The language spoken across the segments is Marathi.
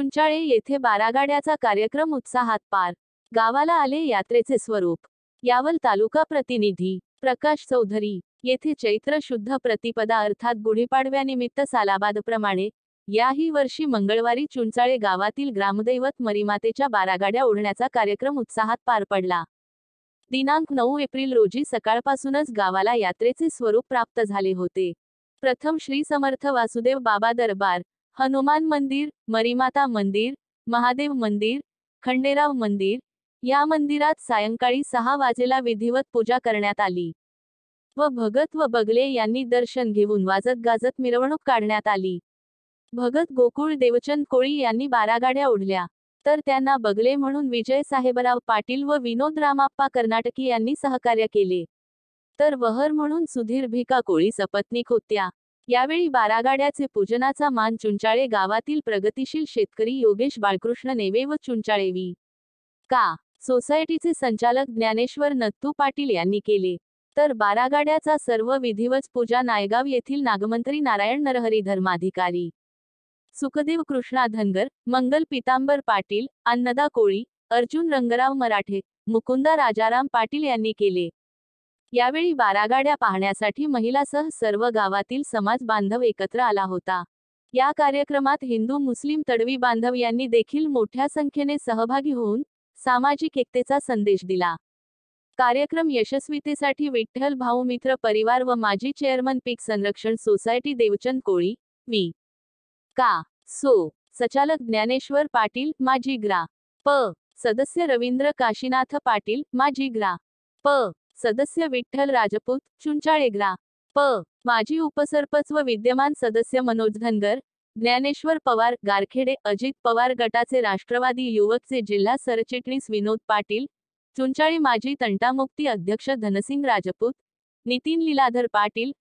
चुंचाळे येथे बारागाड्याचा कार्यक्रम उत्साहात पार. गावाला आले यात्रेचे स्वरूप. यावल तालुका प्रतिनिधी प्रकाश चौधरी. येथे चैत्र शुद्ध प्रतिपदा अर्थात गुढीपाडव्यानिमित्त सालाबादप्रमाणे याही वर्षी मंगळवारी चुंचाळे गावातील ग्रामदैवत मरीमातेच्या बारागाड्या ओढण्याचा कार्यक्रम उत्साहात पार पडला. दिनांक 9 एप्रिल रोजी सकाळपासूनच गावाला यात्रेचे स्वरूप प्राप्त झाले होते. प्रथम श्री समर्थ वासुदेव बाबा दरबार, हनुमान मंदिर, मरीमाता मंदिर, महादेव मंदिर, खंडेराव मंदिर या मंदिरात सायंकाळी 6 वाजेला विधिवत पूजा करण्यात आली व भगत व बगले यांनी दर्शन घेऊन वाजत गाजत मिरवणूक काढण्यात आली. भगत गोकुळ देवचंद कोळी यांनी बारागाड्या ओढल्या, तर त्यांना बगले म्हणून विजय साहेबराव पाटील व विनोद रामाप्पा कर्नाटकी यांनी सहकार्य केले, तर वहर म्हणून सुधीर भिका कोळी सपत्नीक होत्या. यावेळी बारागाड्याचे पूजनाचा मान चुंचाळे गावातील प्रगतिशील शेतकरी योगेश बाळकृष्ण नेवे व चुंचाळे वी. का. सोसायटीचे संचालक ज्ञानेश्वर नत्तू पाटील यांनी केले, तर बारागाड्याचा सर्व विधिवत पूजा नायगाव येथील नागमंत्री नारायण नरहरी धर्माधिकारी, सुखदेव कृष्णा धनगर, मंगल पितांबर पाटील, अन्नदा कोळी, अर्जुन रंगराव मराठे, मुकुंदा राजाराम पाटील यांनी केले. यावेळी बारागाड्या पाहण्यासाठी महिलासह सर्व गावातील समाज बांधव एकत्र आला होता. या कार्यक्रमात हिंदू मुस्लिम तडवी बांधव यांनी देखील मोठ्या संख्येने सहभागी होऊन सामाजिक एकतेचा संदेश दिला. कार्यक्रम यशस्वीतेसाठी विठ्ठल भाऊमित्र परिवार व माजी चेअरमन पीक संरक्षण सोसायटी देवचंद कोळी वी. का. सो. संचालक ज्ञानेश्वर पाटील, माजी ग्रा. प. सदस्य रवींद्र काशीनाथ पाटील, माजी ग्रा. प. सदस्य विठ्ठल राजपूत, चुंचाळे ग्रा. प. माजी उपसरपंच व विद्यमान सदस्य मनोज धनगर, ज्ञानेश्वर पवार, गारखेडे, अजित पवार गटाचे राष्ट्रवादी युवकचे जिल्हा सरचिटणीस विनोद पाटील, चुंचाळे माजी तंटामुक्ती अध्यक्ष धनसिंग राजपूत, नितीन लीलाधर पाटील,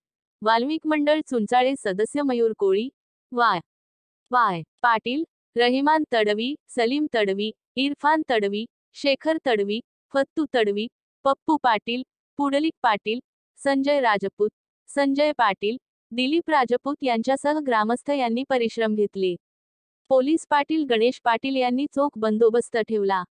वाल्मिक मंडळ चुंचाळे सदस्य मयूर कोळी, वाय. पाटील, रहिमान तडवी, सलीम तडवी, इरफान तडवी, शेखर तडवी, फत्तू तडवी, पप्पू पाटील, पुडलिक पाटील, संजय राजपूत, संजय पाटील, दिलीप राजपूत यांच्यासह ग्रामस्थ यांनी परिश्रम घेतले. पोलीस पाटील गणेश पाटील यांनी चोख बंदोबस्त ठेवला.